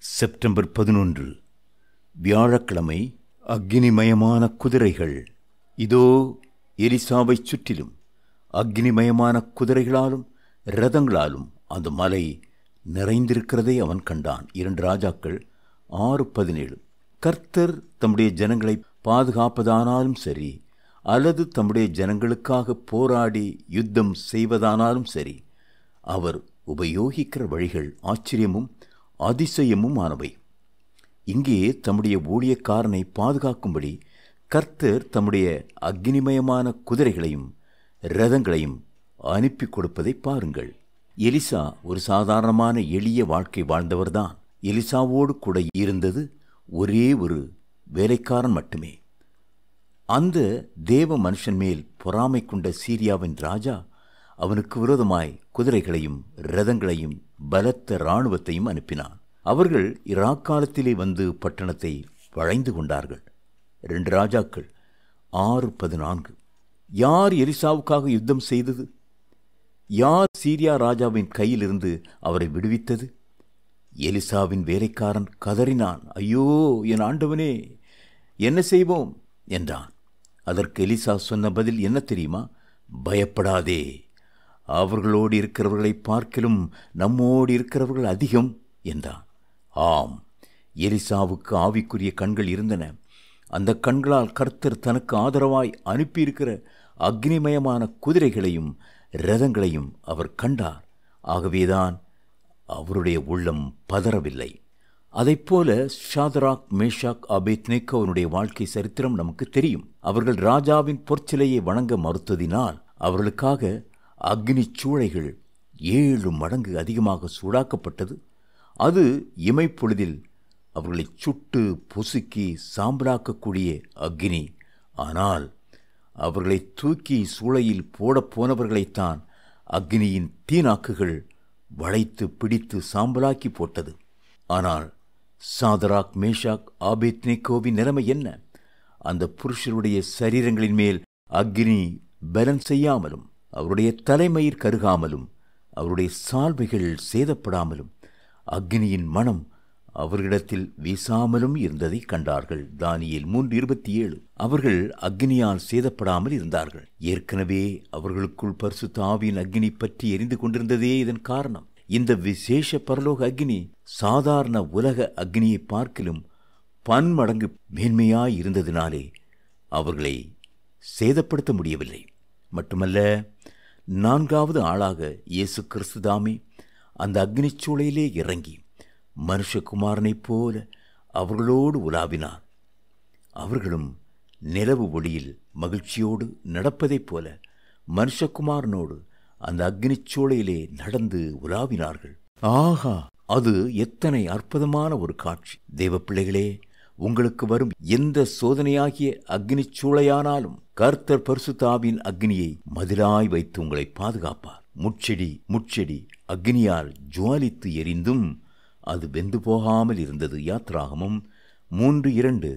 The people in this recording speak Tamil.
செப்டம்பர் 11 வியாழக்கிழமை. அக்னிமயமான குதிரைகள். இதோ எலிசாவைச் சுற்றிலும் அக்னிமயமான குதிரைகளாலும் இரதங்களாலும் அந்த மலை நிறைந்திருக்கிறதை அவன் கண்டான். 2 ராஜாக்கள் 6:17. கர்த்தர் தம்முடைய ஜனங்களை பாதுகாப்பதானாலும் சரி, அல்லது தம்முடைய ஜனங்களுக்காக போராடி யுத்தம் செய்வதானாலும் சரி, அவர் உபயோகிக்கிற வழிகள் ஆச்சரியமும் அதிசயமும் ஆனவை. இங்கே தம்முடைய ஊழியக்காரனை பாதுகாக்கும்படி கர்த்தர் தம்முடைய அக்னிமயமான குதிரைகளையும் இரதங்களையும் அனுப்பி கொடுப்பதை பாருங்கள். எலிசா ஒரு சாதாரணமான எளிய வாழ்க்கை வாழ்ந்தவர்தான். எலிசாவோடு கூட இருந்தது ஒரே ஒரு வேலைக்காரன் மட்டுமே. அந்த தேவ மனுஷன் மேல் பொறாமை கொண்ட சீரியாவின் ராஜா அவனுக்கு விரோதமாய் குதிரைகளையும் இரதங்களையும் பலத்த இராணுவத்தையும் அனுப்பினான். அவர்கள் இராக்காலத்திலே வந்து பட்டணத்தை வளைந்து கொண்டார்கள். 2 ராஜாக்கள் 6:14. யார் எலிசாவுக்காக யுத்தம் செய்தது? யார் சீரியா ராஜாவின் கையிலிருந்து அவரை விடுவித்தது? எலிசாவின் வேலைக்காரன் கதறினான், ஐயோ என் ஆண்டவனே, என்ன செய்வோம் என்றான். அதற்கு எலிசா சொன்ன பதில் என்ன தெரியுமா? பயப்படாதே, அவர்களோடு இருக்கிறவர்களை பார்க்கிலும் நம்மோடு இருக்கிறவர்கள் அதிகம் என்றான். ஆம், எலிசாவுக்கு ஆவிக்குரிய கண்கள் இருந்தன. அந்த கண்களால் கர்த்தர் தனக்கு ஆதரவாய் அனுப்பியிருக்கிற அக்னிமயமான குதிரைகளையும் இரதங்களையும் அவர் கண்டார். ஆகவேதான் அவருடைய உள்ளம் பதறவில்லை. அதைப்போல ஷாதராக், மேஷாக், ஆபேத்நேகோவினுடைய வாழ்க்கை சரித்திரம் நமக்கு தெரியும். அவர்கள் ராஜாவின் பொற்சிலையை வணங்க மறுத்ததினால் அவர்களுக்காக அக்னி சூளைகள் 7 மடங்கு அதிகமாக சூடாக்கப்பட்டது. அது இமைப்பொழுதில் அவர்களை சுட்டு பொசுக்கி சாம்பலாக்கக்கூடிய அக்னி. ஆனால் அவர்களை தூக்கி சூளையில் போனவர்களைத்தான் அக்னியின் தீநாக்குகள் வளைத்து பிடித்து சாம்பலாக்கி போட்டது. ஆனால் சாதராக், மேஷாக், ஆபேத்நேகோவின் நிலைமை என்ன? அந்த புருஷருடைய சரீரங்களின் மேல் அக்னி பலன் செய்யாமலும், அவருடைய தலைமயிர் கருகாமலும், அவருடைய சால்வைகள் சேதப்படாமலும், அக்னியின் மனம் அவர்களிடத்தில் வீசாமலும் இருந்ததை கண்டார்கள். தானியேல் 3:27. அவர்கள் அக்னியால் சேதப்படாமல் இருந்தார்கள். ஏற்கனவே அவர்களுக்குள் பரிசுத்த ஆவியின் அக்னி பற்றி எரிந்து கொண்டிருந்ததே இதன் காரணம். இந்த விசேஷ பரலோக அக்னி சாதாரண உலக அக்னியை பார்க்கிலும் பன்மடங்கு மேன்மையாய் இருந்ததினாலே அவர்களை சேதப்படுத்த முடியவில்லை. மட்டுமல்ல, 4வது ஆளாக இயேசு கிறிஸ்து தாமே அந்த அக்னிச்சூளையிலே இறங்கி மனுஷகுமாரனைப் போல அவர்களோடு உலாவினார். அவர்களும் நிலவு ஒளியில் மகிழ்ச்சியோடு நடப்பதைப் போல மனுஷகுமாரனோடு அந்த அக்னிச்சூளையிலே நடந்து உலாவினார்கள். ஆஹா, அது எத்தனை அற்புதமான ஒரு காட்சி! தேவ பிள்ளைகளே, உங்களுக்கு வரும் எந்த சோதனையாகிய அக்னிச்சூளையானாலும் கர்த்தர் பரிசுத்த ஆவியின் அக்னியை மதிலாய் வைத்து உங்களை பாதுகாப்பார். முட்செடி அக்னியால் ஜுவாலித்து எரிந்தும் அது வெந்து போகாமல் இருந்தது. யாத்ராகமம் 3:2.